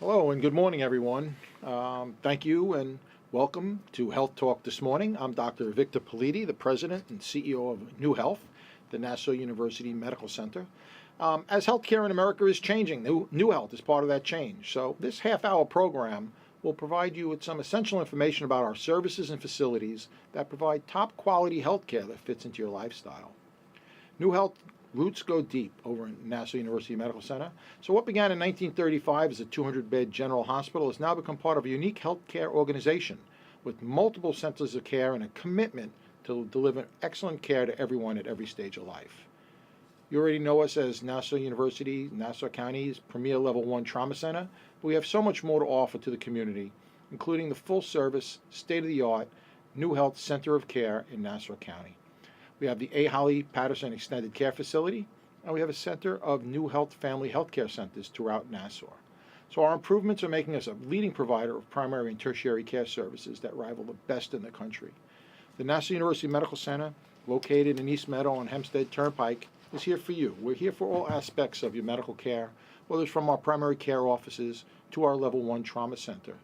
Hello and good morning, everyone. Thank you and welcome to Health Talk this morning. I'm Dr. Victor Politi, the President and CEO of New Health, the Nassau University Medical Center. As healthcare in America is changing, New Health is part of that change. So this half-hour program will provide you with some essential information about our services and facilities that provide top-quality healthcare that fits into your lifestyle. New Health roots go deep over in Nassau University Medical Center. So what began in 1935 as a 200-bed general hospital has now become part of a unique healthcare organization with multiple centers of care and a commitment to deliver excellent care to everyone at every stage of life. You already know us as Nassau University, Nassau County's premier Level 1 trauma center, but we have so much more to offer to the community, including the full-service, state-of-the-art New Health Center of Care in Nassau County. We have the A. Holly Patterson Extended Care Facility, and we have a center of New Health Family Healthcare Centers throughout Nassau. So our improvements are making us a leading provider of primary and tertiary care services that rival the best in the country. The Nassau University Medical Center, located in East Meadow on Hempstead Turnpike, is here for you. We're here for all aspects of your medical care, whether it's from our primary care offices to our Level 1 Trauma Center.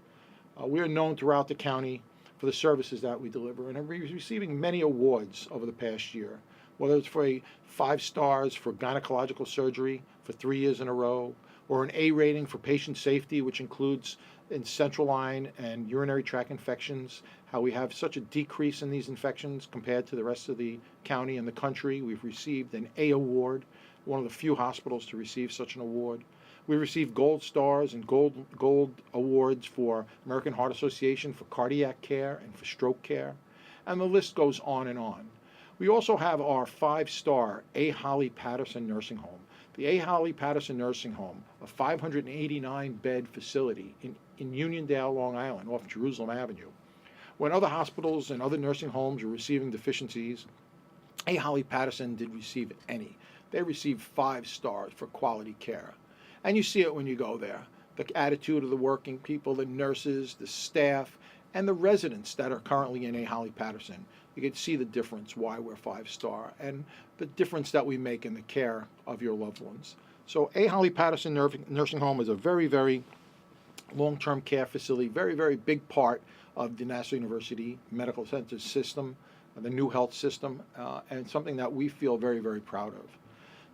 We are known throughout the county for the services that we deliver, and are receiving many awards over the past year, whether it's for 5 stars for gynecological surgery for 3 years in a row, or an A rating for patient safety, which includes in central line and urinary tract infections, how we have such a decrease in these infections compared to the rest of the county and the country. We've received an A award, one of the few hospitals to receive such an award. We received gold stars and gold awards for American Heart Association for cardiac care and for stroke care, and the list goes on and on. We also have our 5-star A. Holly Patterson Nursing Home. The A. Holly Patterson Nursing Home, a 589-bed facility in Uniondale, Long Island, off Jerusalem Avenue. When other hospitals and other nursing homes were receiving deficiencies, A. Holly Patterson didn't receive any. They received 5 stars for quality care. And you see it when you go there. The attitude of the working people, the nurses, the staff, and the residents that are currently in A. Holly Patterson. You can see the difference, why we're 5-star, and the difference that we make in the care of your loved ones. So A. Holly Patterson Nursing Home is a very, very long-term care facility, very, very big part of the Nassau University Medical Center system, the New Health system, and something that we feel very, very proud of.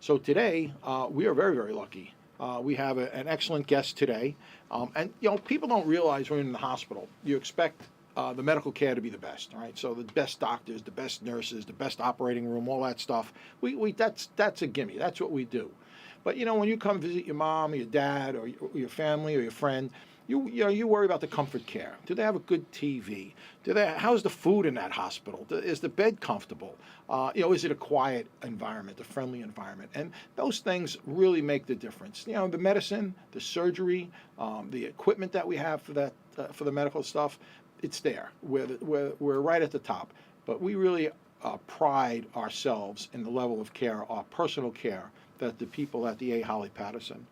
So today, we are very, very lucky. We have an excellent guest today, and people don't realize when you're in the hospital, you expect the medical care to be the best, all right? So the best doctors, the best nurses, the best operating room, all that stuff. That's a gimme. That's what we do. But when you come visit your mom or your dad or your family or your friend, you worry about the comfort care. Do they have a good TV? How's the food in that hospital? Is the bed comfortable? Is it a quiet environment, a friendly environment? And those things really make the difference. The medicine, the surgery, the equipment that we have for that for the medical stuff, it's there. We're right at the top. But we really pride ourselves in the level of care, our personal care, that the people at the A. Holly Patterson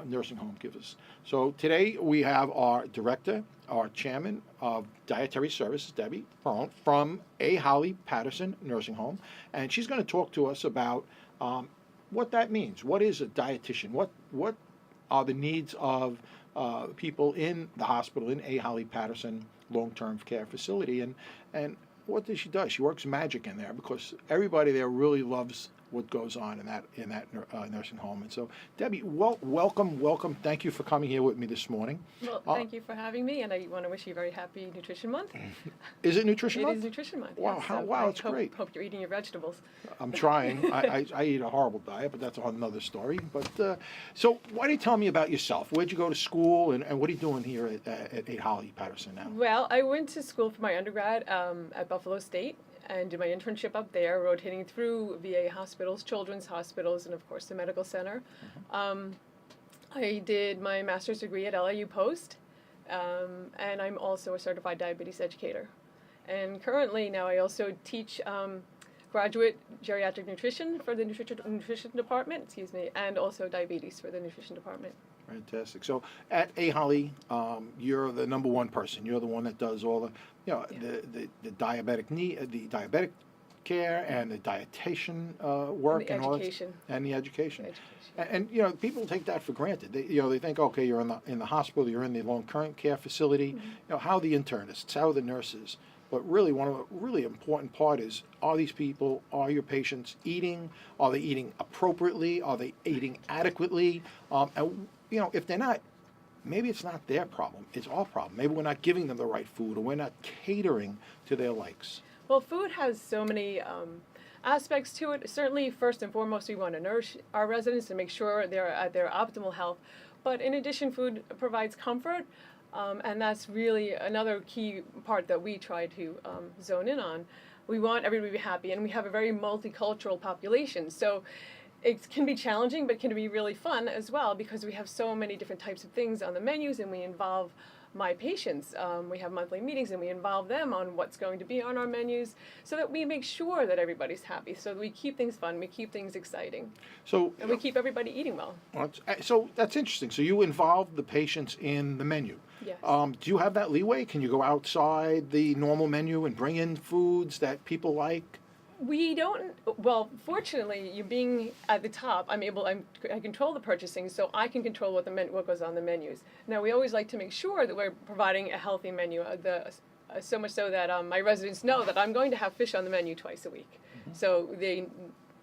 nursing home give us. So today we have our director, our chairman of Dietary Services, Debbie Perrone, from A. Holly Patterson Nursing Home, and she's going to talk to us about what that means. What is a dietitian? What are the needs of people in the hospital in A. Holly Patterson long-term care facility, and what does she do? She works magic in there because everybody there really loves what goes on in that nursing home. And so, Debbie, welcome. Thank you for coming here with me this morning. Well, thank you for having me, and I want to wish you a very happy Nutrition Month. Is it Nutrition Month? It is Nutrition Month. Wow, yes. that's great. Hope you're eating your vegetables. I'm trying. I eat a horrible diet, but that's another story. But so, why don't you tell me about yourself? Where'd you go to school, and what are you doing here at A. Holly Patterson now? Well, I went to school for my undergrad at Buffalo State, and did my internship up there, rotating through VA hospitals, children's hospitals, and of course the medical center. Mm-hmm. I did my master's degree at LIU Post, and I'm also a certified diabetes educator. And currently now I also teach graduate geriatric nutrition for the nutrition department, and also diabetes for the nutrition department. Fantastic. So at A. Holly, you're the number one person. You're the one that does all the, the diabetic care and the dietitian work The and all that, education. and the education. Education. And you know, people take that for granted. They think, okay, you're in the hospital, you're in the long-term care facility. Mm-hmm. You know, how are the internists, how are the nurses? But really, one of the really important part is, are these people, are your patients eating? Are they eating appropriately? Are they eating adequately? And you know, if they're not, maybe it's not their problem. It's our problem. Maybe we're not giving them the right food, or we're not catering to their likes. Well, food has so many aspects to it. Certainly, first and foremost, we want to nourish our residents and make sure they're at their optimal health. But in addition, food provides comfort, and that's really another key part that we try to zone in on. We want everybody to be happy, and we have a very multicultural population. So it can be challenging, but it can be really fun as well, because we have so many different types of things on the menus, and we involve my patients. We have monthly meetings, and we involve them on what's going to be on our menus, so that we make sure that everybody's happy, so that we keep things fun, we keep things exciting, So, and we keep everybody eating well. so that's interesting. So you involve the patients in the menu. Yes. Do you have that leeway? Can you go outside the normal menu and bring in foods that people like? We don't. Well, fortunately, you being at the top, I control the purchasing, so I can control what goes on the menus. Now, we always like to make sure that we're providing a healthy menu. So much so that my residents know that I'm going to have fish on the menu twice a week, so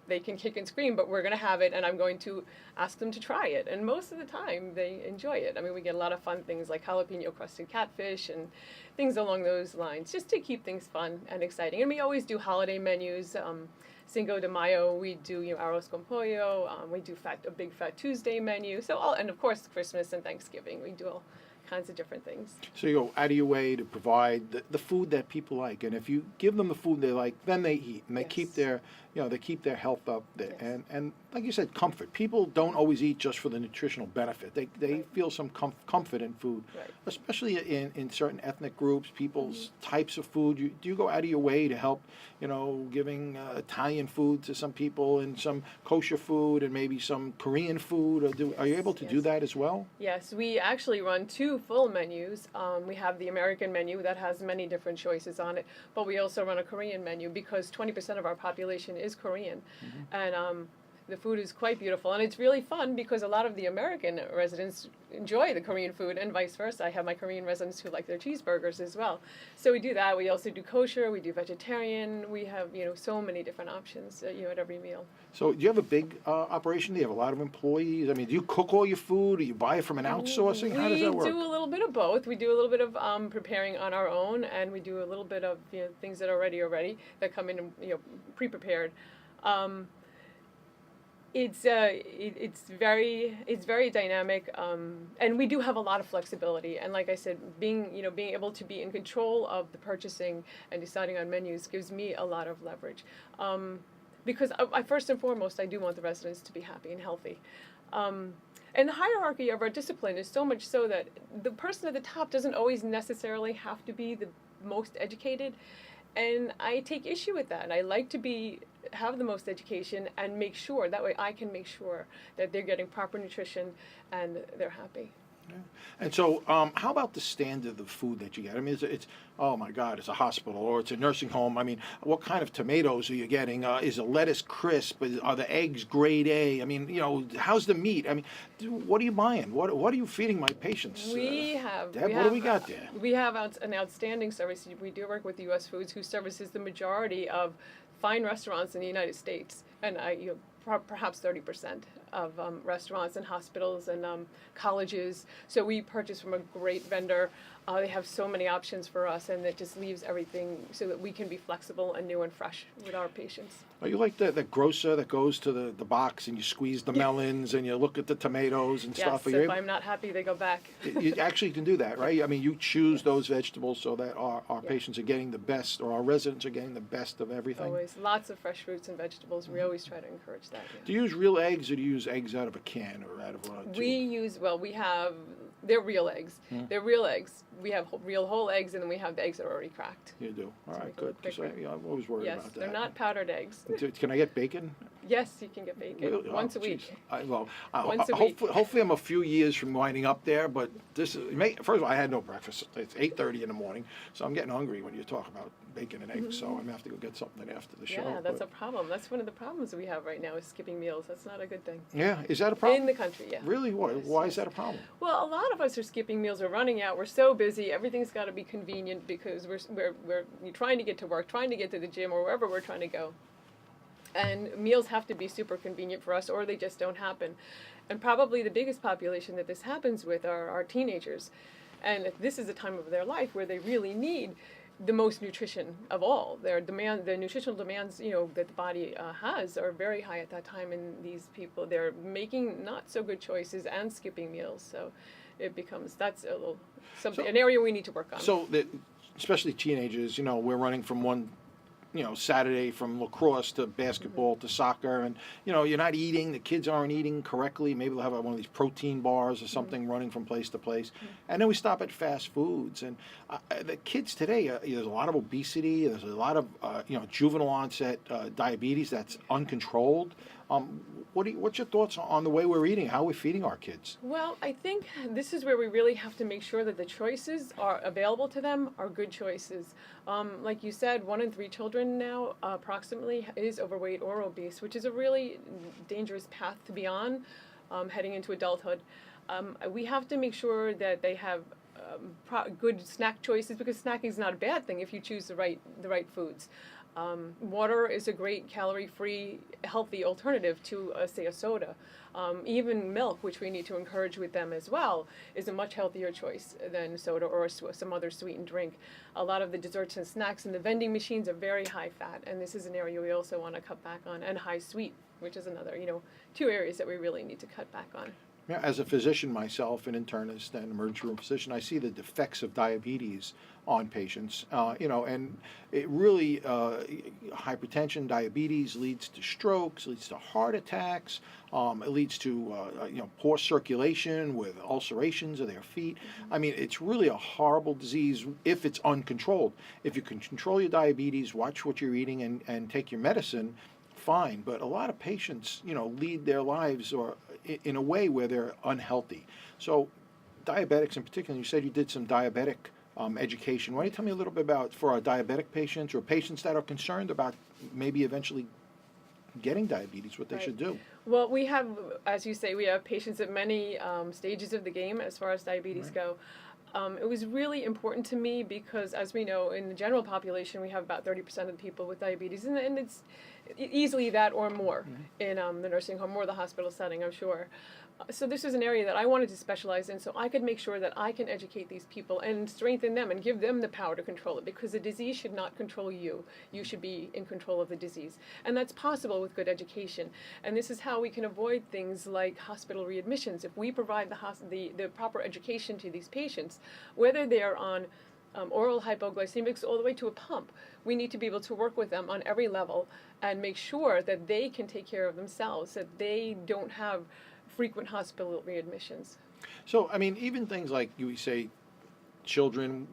they can kick and scream, but we're going to have it, and I'm going to ask them to try it. And most of the time, they enjoy it. I mean, we get a lot of fun things like jalapeno crusted catfish and things along those lines, just to keep things fun and exciting. And we always do holiday menus. Cinco de Mayo, we do arroz con pollo. We do a big Fat Tuesday menu. And of course, Christmas and Thanksgiving, we do all kinds of different things. So you go out of your way to provide the food that people like, and if you give them the food they like, then they eat, and they Yes. keep their health up. Yes. And like you said, comfort. People don't always eat just for the nutritional benefit. They Right. feel some comfort in food, Right. especially in certain ethnic groups. People's types of food. Do you go out of your way to help? Giving Italian food to some people, and some kosher food, and maybe some Korean food. Are you able to do Yes. that as well? Yes, we actually run 2 full menus. We have the American menu that has many different choices on it, but we also run a Korean menu, because 20% of our population is Korean. And the food is quite beautiful, and it's really fun because a lot of the American residents enjoy the Korean food, and vice versa. I have my Korean residents who like their cheeseburgers as well. So we do that. We also do kosher, we do vegetarian. We have so many different options at every meal. So do you have a big operation? Do you have a lot of employees? I mean, do you cook all your food? Do you buy it from an outsourcing? How does that work? We do a little bit of both. We do a little bit of preparing on our own, and we do a little bit of things that are already that come in pre-prepared. It's very dynamic, and we do have a lot of flexibility. And like I said, being able to be in control of the purchasing and deciding on menus gives me a lot of leverage. Because I first and foremost, I do want the residents to be happy and healthy. And the hierarchy of our discipline is so much so that the person at the top doesn't always necessarily have to be the most educated. And I take issue with that. And I like to have the most education and make sure, that way I can make sure that they're getting proper nutrition and they're happy. Yeah. And so, how about the standard of food that you get? I mean, it's oh my God, it's a hospital or it's a nursing home. I mean, what kind of tomatoes are you getting? Is the lettuce crisp? Are the eggs grade A? I mean, how's the meat? I mean, what are you buying? What are you feeding my patients? Deb, what do we got there? We have an outstanding service. We do work with U.S. Foods, who services the majority of fine restaurants in the United States, and perhaps 30% of restaurants and hospitals and colleges. So we purchase from a great vendor. They have so many options for us, and it just leaves everything so that we can be flexible and new and fresh with our patients. Are you like the grocer that goes to the box and you squeeze the melons and you look at the tomatoes and stuff? Yes, if I'm not happy, they go back. You actually can do that, right? I mean, you choose those vegetables so that our patients are getting the best, or our residents are getting the best of everything. Always. Lots of fresh fruits and vegetables. We always try to encourage that. Yeah. Do you use real eggs, or do you use eggs out of a can or out of a tube? They're real eggs. They're real eggs. We have real whole eggs, and then we have the eggs that are already cracked. You do? All So right, make it good. look 'Cause bigger. I'm always worried Yes, about that. they're not powdered eggs. Can I get bacon? Yes, you can get bacon Really? once Oh, a week. geez. Well, Once a week. hopefully I'm a few years from winding up there, but this is, first of all, I had no breakfast. It's 8:30 in the morning, so I'm getting hungry when you talk about bacon and eggs, so I'm going to have to go get something after the show. Yeah, that's but- a problem. That's one of the problems we have right now is skipping meals. That's not a good thing. Yeah, is that a problem? In the country, yeah. Really? Why? Yes, Why yes. is that a problem? Well, a lot of us are skipping meals. We're running out. We're so busy. Everything's got to be convenient because we're trying to get to work, trying to get to the gym, or wherever we're trying to go. And meals have to be super convenient for us, or they just don't happen. And probably the biggest population that this happens with are our teenagers. And this is a time of their life where they really need the most nutrition of all. The nutritional demands, that the body has are very high at that time. And these people, they're making not so good choices and skipping meals. So it becomes, that's a little something, an area we need to work on. So, especially teenagers, we're running from one, Saturday from lacrosse to basketball to soccer, and you're not eating. The kids aren't eating correctly. Maybe they'll have one of these protein bars or something running from place to place, and then we stop at fast foods. And the kids today, there's a lot of obesity. There's a lot of juvenile onset diabetes that's uncontrolled. What's your thoughts on the way we're eating, how we're feeding our kids? Well, I think this is where we really have to make sure that the choices are available to them are good choices. Like you said, 1 in 3 children now approximately is overweight or obese, which is a really dangerous path to be on heading into adulthood. We have to make sure that they have good snack choices, because snacking is not a bad thing if you choose the right foods. Water is a great calorie-free, healthy alternative to, say, a soda. Even milk, which we need to encourage with them as well, is a much healthier choice than soda or some other sweetened drink. A lot of the desserts and snacks in the vending machines are very high fat, and this is an area we also want to cut back on, and high sweet, which is another, 2 areas that we really need to cut back on. Yeah, as a physician myself, an internist and emergency room physician, I see the defects of diabetes on patients. And it really, hypertension, diabetes leads to strokes, leads to heart attacks. It leads to poor circulation with ulcerations of their feet. I mean, it's really a horrible disease if it's uncontrolled. If you can control your diabetes, watch what you're eating, and take your medicine, fine. But a lot of patients, lead their lives in a way where they're unhealthy. So diabetics in particular, you said you did some diabetic education. Why don't you tell me a little bit about, for our diabetic patients or patients that are concerned about maybe eventually getting diabetes, what they should do? Well, we have, as you say, we have patients at many stages of the game as far as diabetes go. It was really important to me because, as we know, in the general population, we have about 30% of the people with diabetes, and it's easily that or more in the nursing home or the hospital setting, I'm sure. So this is an area that I wanted to specialize in so I could make sure that I can educate these people and strengthen them and give them the power to control it, because the disease should not control you. You should be in control of the disease. And that's possible with good education. And this is how we can avoid things like hospital readmissions. If we provide the proper education to these patients, whether they are on oral hypoglycemics all the way to a pump, we need to be able to work with them on every level and make sure that they can take care of themselves, that they don't have frequent hospital readmissions. So, I mean, even things like you say, children,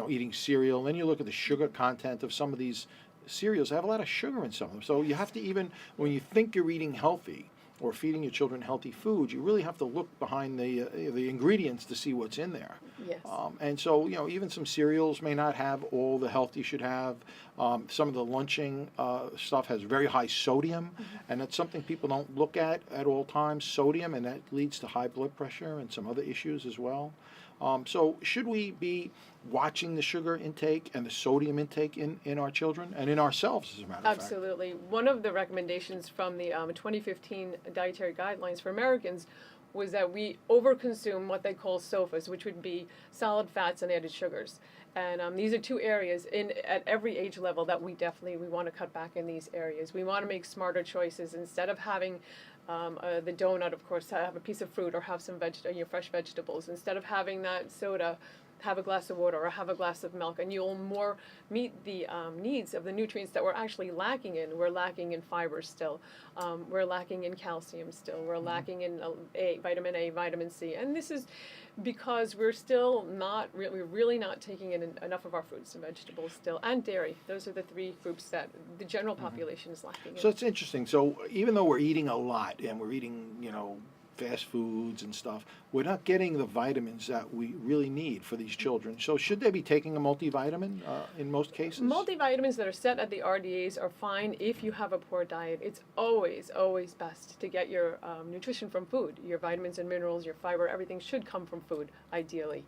eating cereal, and then you look at the sugar content of some of these cereals, they have a lot of sugar in some of them. So you have to, even when you think you're eating healthy or feeding your children healthy foods, you really have to look behind the ingredients to see what's in there. Yes. And so, even some cereals may not have all the health you should have. Some of the lunching stuff has very high sodium, and that's something people don't look at all times, sodium, and that leads to high blood pressure and some other issues as well. So should we be watching the sugar intake and the sodium intake in our children and in ourselves, as a matter of fact? Absolutely. One of the recommendations from the 2015 Dietary Guidelines for Americans was that we overconsume what they call SOFAs, which would be solid fats and added sugars. And these are 2 areas at every age level that we want to cut back in these areas. We want to make smarter choices. Instead of having the donut, of course, have a piece of fruit or have some fresh vegetables. Instead of having that soda, have a glass of water or have a glass of milk, and you'll more meet the needs of the nutrients that we're actually lacking in. We're lacking in fiber still. We're lacking in calcium still. We're lacking in vitamin A, vitamin C. And this is because we're still not we're really not taking in enough of our fruits and vegetables still, and dairy. Those are the three groups that the general population is lacking in. So it's interesting. So even though we're eating a lot and we're eating, fast foods and stuff, we're not getting the vitamins that we really need for these children. So should they be taking a multivitamin in most cases? Multivitamins that are set at the RDAs are fine if you have a poor diet. It's always, always best to get your nutrition from food. Your vitamins and minerals, your fiber, everything should come from food, ideally.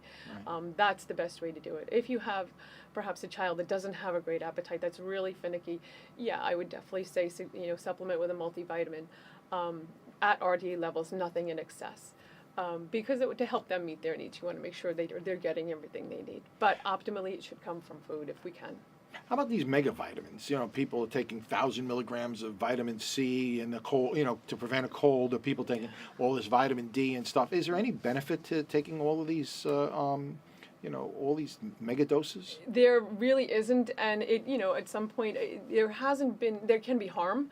Right. That's the best way to do it. If you have perhaps a child that doesn't have a great appetite, that's really finicky, yeah, I would definitely say, supplement with a multivitamin. At RDA levels, nothing in excess. Because to help them meet their needs, you want to make sure they're getting everything they need. But optimally, it should come from food if we can. How about these mega vitamins? People are taking 1,000 milligrams of vitamin C and the cold, to prevent a cold, or people taking all this vitamin D and stuff. Is there any benefit to taking all of these, all these mega doses? There really isn't, and at some point, there can be harm.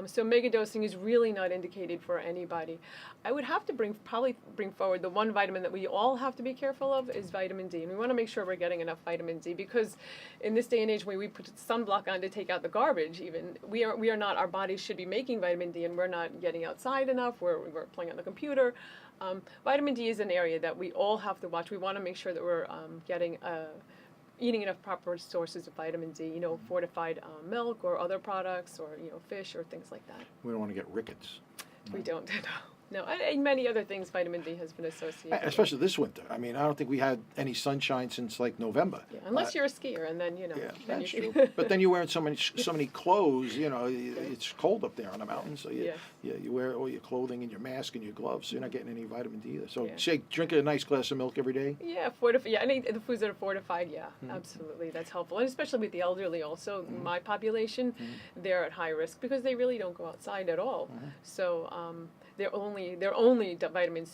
So mega dosing is really not indicated for anybody. I would have to probably bring forward the one vitamin that we all have to be careful of is vitamin D. And we want to make sure we're getting enough vitamin D, because in this day and age when we put sunblock on to take out the garbage even, we are not, our bodies should be making vitamin D, and we're not getting outside enough, we're playing on the computer. Vitamin D is an area that we all have to watch. We want to make sure that we're eating enough proper sources of vitamin D, fortified milk or other products, or fish or things like that. We don't want to get rickets. We don't. No, and many other things vitamin D has been associated with. Especially this winter. I mean, I don't think we had any sunshine since like November. Yeah, unless you're a skier, and then Yeah, that's true. But then you're wearing so many clothes. It's cold up there on the mountains, so you wear all your clothing and your mask and your gloves. So you're not getting any vitamin D either. So say drink a nice glass of milk every day. Yeah, any the foods that are fortified. Yeah, absolutely, that's helpful, and especially with the elderly. Also, my population, they're at high risk because they really don't go outside at all. So. Their only vitamin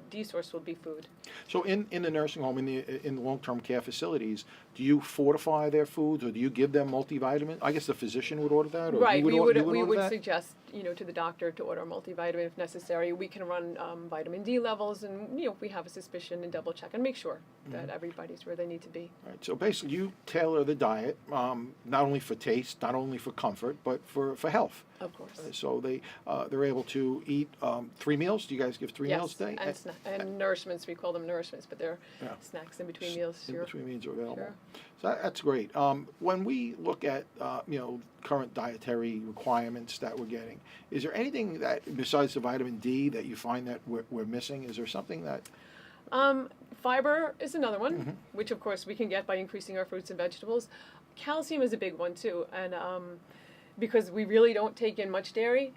D source will be food. So in the nursing home, in the long-term care facilities, do you fortify their foods, or do you give them multivitamin? I guess the physician would order that, or right? We would suggest to the doctor to order a multivitamin if necessary. We can run vitamin D levels, and if we have a suspicion, and double check and make sure that everybody's where they need to be. Right. So basically, you tailor the diet not only for taste, not only for comfort, but for health. Of course. So they're able to eat 3 meals. Do you guys give 3 meals a day? And nourishments. We call them nourishments, but they're snacks in between meals. In between meals are available. Sure. So that's great. When we look at current dietary requirements that we're getting, is there anything that besides the vitamin D that you find that we're missing? Is there something that fiber is another one, which of course we can get by increasing our fruits and vegetables. Calcium is a big one too, and because we really don't take in much dairy.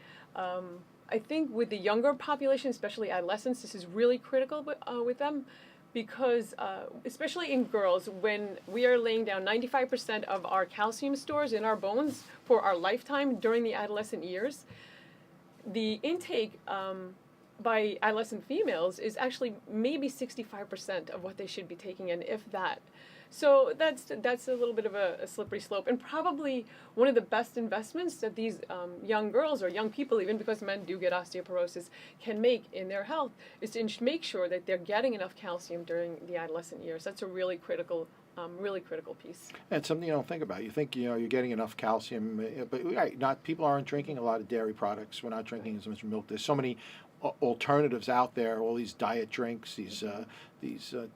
I think with the younger population, especially adolescents, this is really critical with them, because especially in girls, when we are laying down 95% of our calcium stores in our bones for our lifetime during the adolescent years, the intake by adolescent females is actually maybe 65% of what they should be taking in, if that. So that's a little bit of a slippery slope, and probably one of the best investments that these young girls, or young people even, because men do get osteoporosis, can make in their health is to make sure that they're getting enough calcium during the adolescent years. That's a really critical piece. And it's something you don't think about. You think you're getting enough calcium, but people aren't drinking a lot of dairy products. We're not drinking as much milk. There's so many alternatives out there, all these diet drinks, these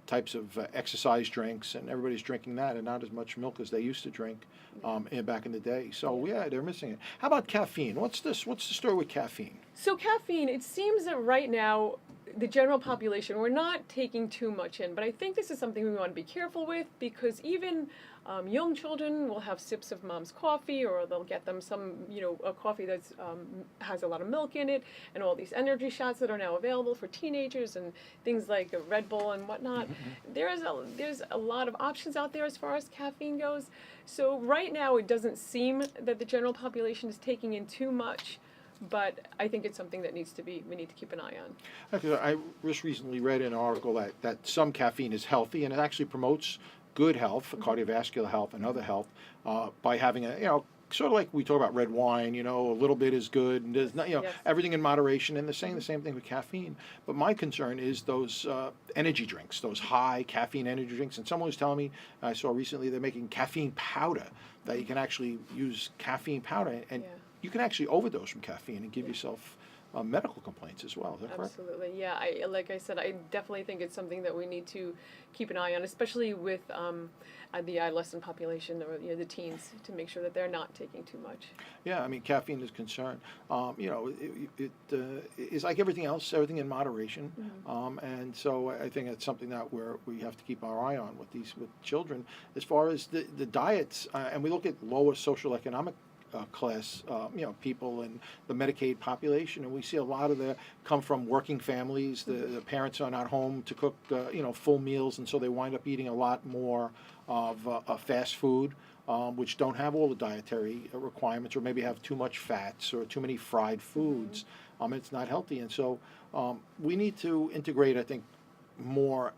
types of exercise drinks, and everybody's drinking that, and not as much milk as they used to drink back in the day. So they're missing it. How about caffeine? What's the story with caffeine? So caffeine, it seems that right now the general population, we're not taking too much in, but I think this is something we want to be careful with, because even young children will have sips of mom's coffee, or they'll get them some, a coffee that has a lot of milk in it, and all these energy shots that are now available for teenagers, and things like a Red Bull and whatnot. There's a lot of options out there as far as caffeine goes. So right now it doesn't seem that the general population is taking in too much, but I think it's something that we need to keep an eye on. Because I just recently read an article that some caffeine is healthy, and it actually promotes good health, cardiovascular health, and other health by having sort of like we talk about red wine, a little bit is good, and there's not, Yes. everything in moderation, and they're saying the same thing with caffeine. But my concern is those energy drinks, those high caffeine energy drinks. And someone was telling me, I saw recently, they're making caffeine powder, that you can actually use caffeine powder, and Yeah. you can actually overdose from caffeine and give yourself medical complaints as well. Is that correct? Absolutely, yeah. Like I said, I definitely think it's something that we need to keep an eye on, especially with the adolescent population or the teens, to make sure that they're not taking too much. Yeah, I mean, caffeine is a concern. It is like everything else, everything in moderation. And so I think it's something that we have to keep our eye on with children. As far as the diets, and we look at lower social economic class, people in the Medicaid population, and we see a lot of them come from working families. The parents are not home to cook, full meals, and so they wind up eating a lot more of fast food, which don't have all the dietary requirements, or maybe have too much fats or too many fried foods. It's not healthy, and so we need to integrate, I think, more,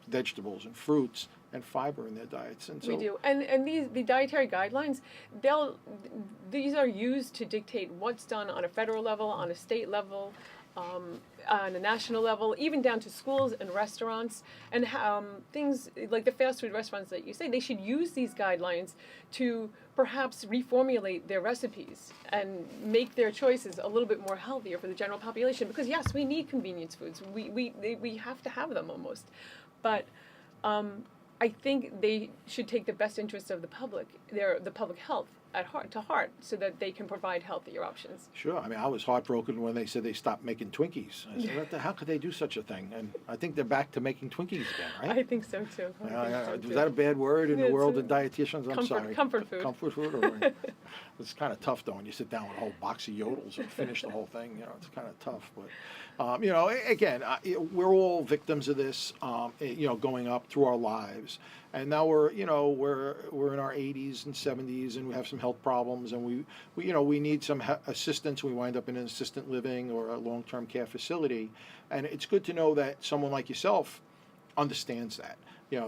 vegetables and fruits and fiber in their diets. And so We do, and the dietary guidelines, these are used to dictate what's done on a federal level, on a state level, on a national level, even down to schools and restaurants, and things like the fast food restaurants that you say, they should use these guidelines to perhaps reformulate their recipes and make their choices a little bit more healthier for the general population. Because yes, we need convenience foods. We have to have them almost, but I think they should take the best interests of the public, the public health at heart, so that they can provide healthier options. Sure. I mean, I was heartbroken when they said they stopped making Twinkies. I said, how could they do such a thing? And I think they're back to making Twinkies again, right? I think so too. Was that a bad word in the It's world a of dietitians? I'm sorry. Comfort food. Comfort food? Or, it's kind of tough, though, when you sit down with a whole box of yodels and finish the whole thing. It's kind of tough. But, again, we're all victims of this, going up through our lives. And now we're in our 80s and 70s, and we have some health problems, and we need some assistance. We wind up in an assisted living or a long-term care facility, and it's good to know that someone like yourself understands that.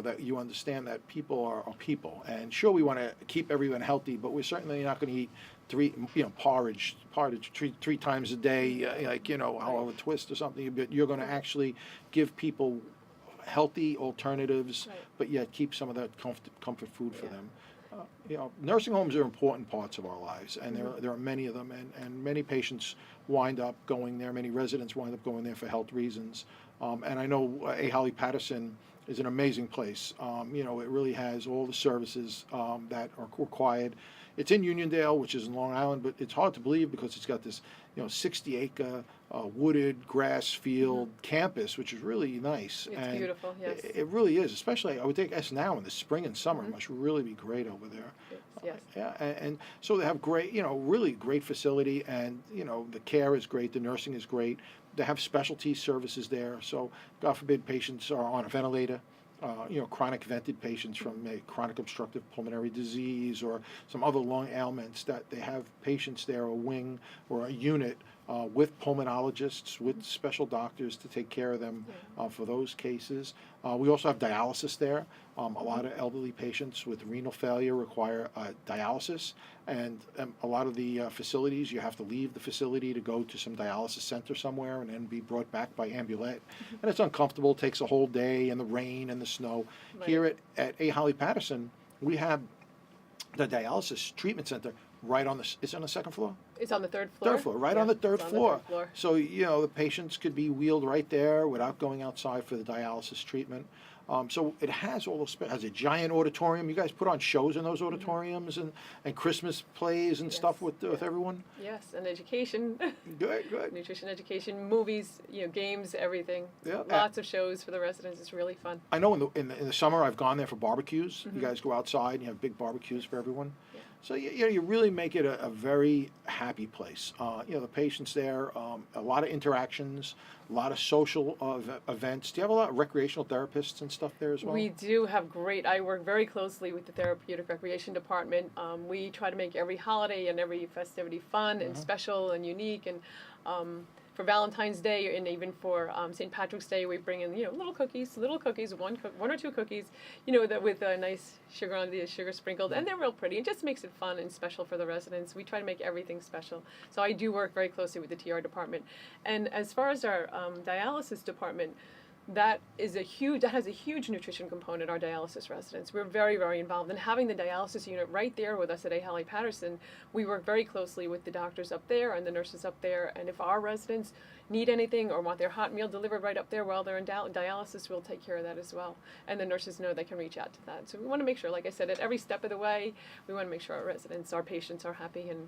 That you understand that people are people, and sure, we want to keep everyone healthy, but we're certainly not going to eat porridge three times a day, Oliver Twist or something. But you're going to actually give people healthy alternatives, but yet keep some of that comfort food for them. Nursing homes are important parts of our lives, and there are many of them, and many patients wind up going there, many residents wind up going there for health reasons. And I know A. Holly Patterson is an amazing place. It really has all the services that are required. It's in Uniondale, which is in Long Island, but it's hard to believe because it's got this 60-acre wooded grass field campus, which is really nice. It's beautiful, yes. It really is, especially I would think now in the spring and summer, it must really be great over there. Yes. And so they have great, really great facility, and the care is great, the nursing is great. They have specialty services there, so God forbid patients are on a ventilator. Chronic vented patients from chronic obstructive pulmonary disease or some other lung ailments, that they have patients there, a wing or a unit with pulmonologists, with special doctors to take care of them for those cases. We also have dialysis there. A lot of elderly patients with renal failure require dialysis, and a lot of the facilities, you have to leave the facility to go to some dialysis center somewhere and then be brought back by ambulette. And it's uncomfortable, takes a whole day in the rain and the snow. Right. Here at A. Holly Patterson, we have the dialysis treatment center right on it's on the second floor? It's on the third floor. Third floor, right on the third it's floor. On the third floor. So, the patients could be wheeled right there without going outside for the dialysis treatment. So it has all those, has a giant auditorium. You guys put on shows in those auditoriums and Christmas plays and stuff with everyone? Yes, and education. Good. Nutrition education, movies, games, everything. Yeah. Lots of shows for the residents. It's really fun. I know in the summer I've gone there for barbecues. You guys go outside and you have big barbecues for everyone. Yeah. So you really make it a very happy place. The patients there, a lot of interactions, a lot of social events. Do you have a lot of recreational therapists and stuff there as well? We do have great, I work very closely with the therapeutic recreation department. We try to make every holiday and every festivity fun and special and unique. And for Valentine's Day and even for St. Patrick's Day, we bring in, little cookies, one or two cookies, that with a nice sugar on the sugar sprinkled, and they're real pretty. It just makes it fun and special for the residents. We try to make everything special. So I do work very closely with the TR department. And as far as our dialysis department, that has a huge nutrition component, our dialysis residents. We're very, very involved in having the dialysis unit right there with us at A. Patterson. We work very closely with the doctors up there and the nurses up there, and if our residents need anything or want their hot meal delivered right up there while they're in dialysis, we'll take care of that as well. And the nurses know they can reach out to that. So we want to make sure, like I said, at every step of the way, we want to make sure our residents, our patients are happy and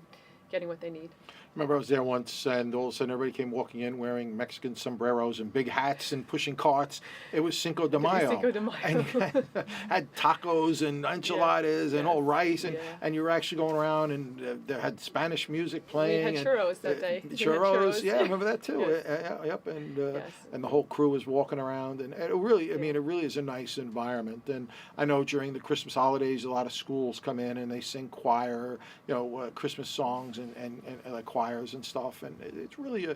getting what they need. Remember, I was there once, and all of a sudden everybody came walking in wearing Mexican sombreros and big hats and pushing carts. It was Cinco de Mayo. Cinco de Mayo. And had tacos and enchiladas and all rice, and you were actually going around, and they had Spanish music playing. We had churros that day. Churros, yeah, I remember that too. Yes. Yep, and the whole crew was walking around, and it really, it really is a nice environment. And I know during the Christmas holidays, a lot of schools come in and they sing choir, Christmas songs and like choirs and stuff, and it's really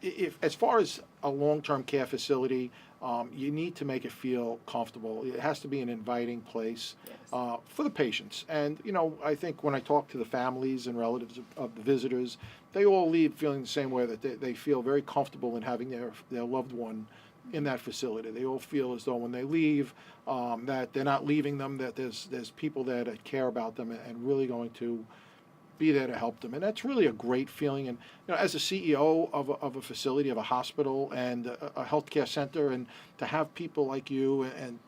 if as far as a long-term care facility, you need to make it feel comfortable. It has to be an inviting place for the patients. And I think when I talk to the families and relatives of the visitors, they all leave feeling the same way, that they feel very comfortable in having their loved one in that facility. They all feel as though when they leave, that they're not leaving them, that there's people there that care about them and really going to be there to help them. And that's really a great feeling. And as a CEO of a facility, of a hospital and a healthcare center, and to have people like you and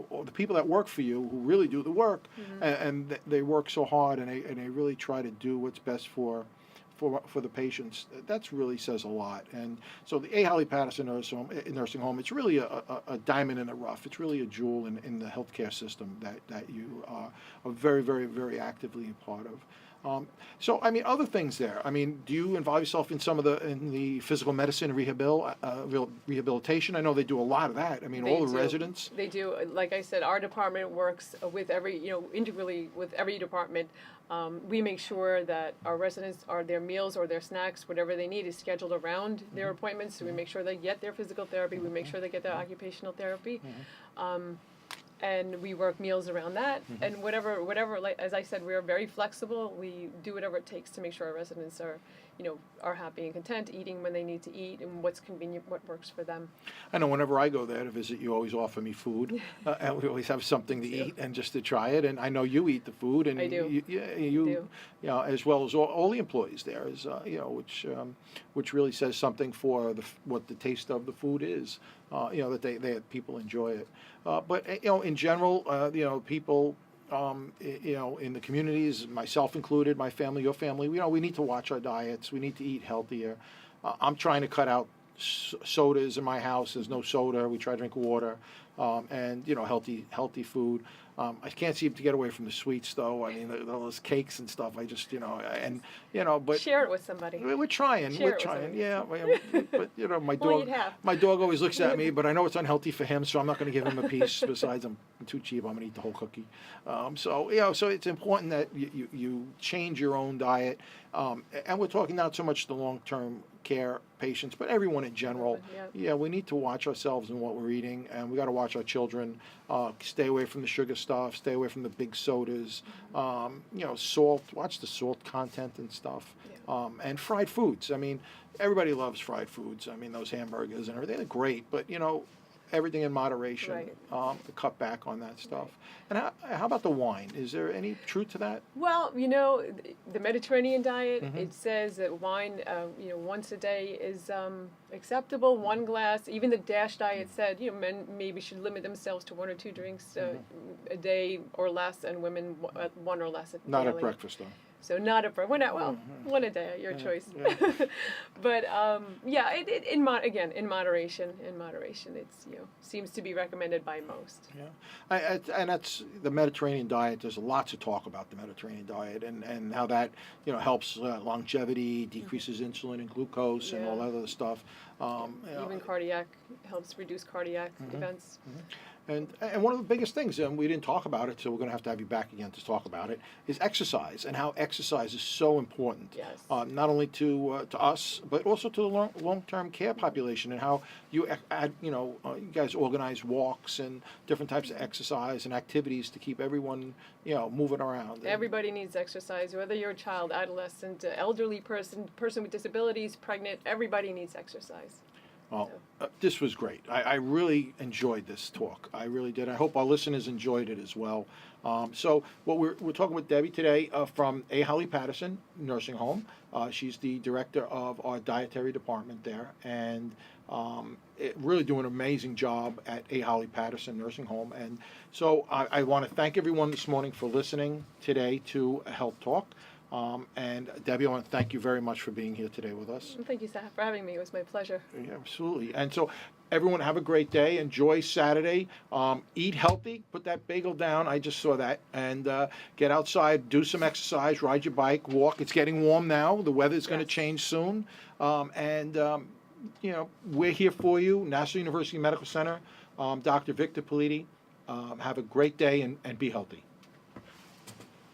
or the people that work for you who really do the work, and they work so hard, and they really try to do what's best for the patients, that really says a lot. And so the A. Patterson nursing home, it's really a diamond in the rough. It's really a jewel in the healthcare system that you are very, very, very actively a part of. So, other things there. Do you involve yourself in in the physical medicine rehabilitation? I know they do a lot of that. All the residents. They do. Like I said, our department works with integrally with every department. We make sure that our residents their meals or their snacks, whatever they need, is scheduled around their appointments. So we make sure they get their physical therapy. We make sure they get their occupational therapy. And we work meals around that, and whatever. Like as I said, we are very flexible. We do whatever it takes to make sure our residents are happy and content, eating when they need to eat, and what's convenient, what works for them. I know whenever I go there to visit, you always offer me food, and we always have something to eat and just to try it. And I know you eat the food, and I do. You as well as all the employees there, which really says something for what the taste of the food is. That people enjoy it. But in general, people. In the communities, myself included, my family, your family, we need to watch our diets. We need to eat healthier. I'm trying to cut out sodas in my house. There's no soda. We try to drink water, and healthy food. I can't seem to get away from the sweets, though. All those cakes and stuff. I just, but share it with somebody. We're trying. Yeah. But my dog always looks at me, but I know it's unhealthy for him, so I'm not going to give him a piece. Besides, I'm too cheap. I'm going to eat the whole cookie. So it's important that you change your own diet. And we're talking not so much the long-term care patients, but everyone in general. We need to watch ourselves and what we're eating, and we got to watch our children. Stay away from the sugar stuff. Stay away from the big sodas. Salt. Watch the salt content and stuff. And fried foods. Everybody loves fried foods. Those hamburgers and everything, they're great, but everything in moderation. Right. Cut back on that stuff. And how about the wine? Is there any truth to that? Well, the Mediterranean diet, it says that wine, once a day is acceptable. One glass. Even the DASH diet said, men maybe should limit themselves to 1 or 2 drinks a day or less, and women 1 or less daily. Not at breakfast, though. So not a one a day, your choice. Yeah. But yeah, in moderation. In moderation, it's seems to be recommended by most. Yeah, and that's the Mediterranean diet. There's lots of talk about the Mediterranean diet and how that helps longevity, decreases insulin and glucose, and all that other stuff. Even cardiac helps reduce cardiac events. And one of the biggest things, and we didn't talk about it, so we're going to have you back again to talk about it, is exercise and how exercise is so important. Yes. Not only to us, but also to the long-term care population, and how you you guys organize walks and different types of exercise and activities to keep everyone moving around. Everybody needs exercise, whether you're a child, adolescent, elderly person with disabilities, pregnant. Everybody needs exercise. Well, this was great. I really enjoyed this talk. I really did. I hope our listeners enjoyed it as well. So what we're talking with Debbie today from A. Holly Patterson Nursing Home. She's the director of our dietary department there, and really doing an amazing job at A. Holly Patterson Nursing Home. And so I want to thank everyone this morning for listening today to Health Talk. And Debbie, I want to thank you very much for being here today with us. Thank you, Seth, for having me. It was my pleasure. Yeah, absolutely. And so everyone have a great day. Enjoy Saturday. Eat healthy. Put that bagel down. I just saw that. And get outside, do some exercise, ride your bike, walk. It's getting warm now. The weather's going to change soon. We're here for you. National University Medical Center. Dr. Victor Politi. Have a great day and be healthy.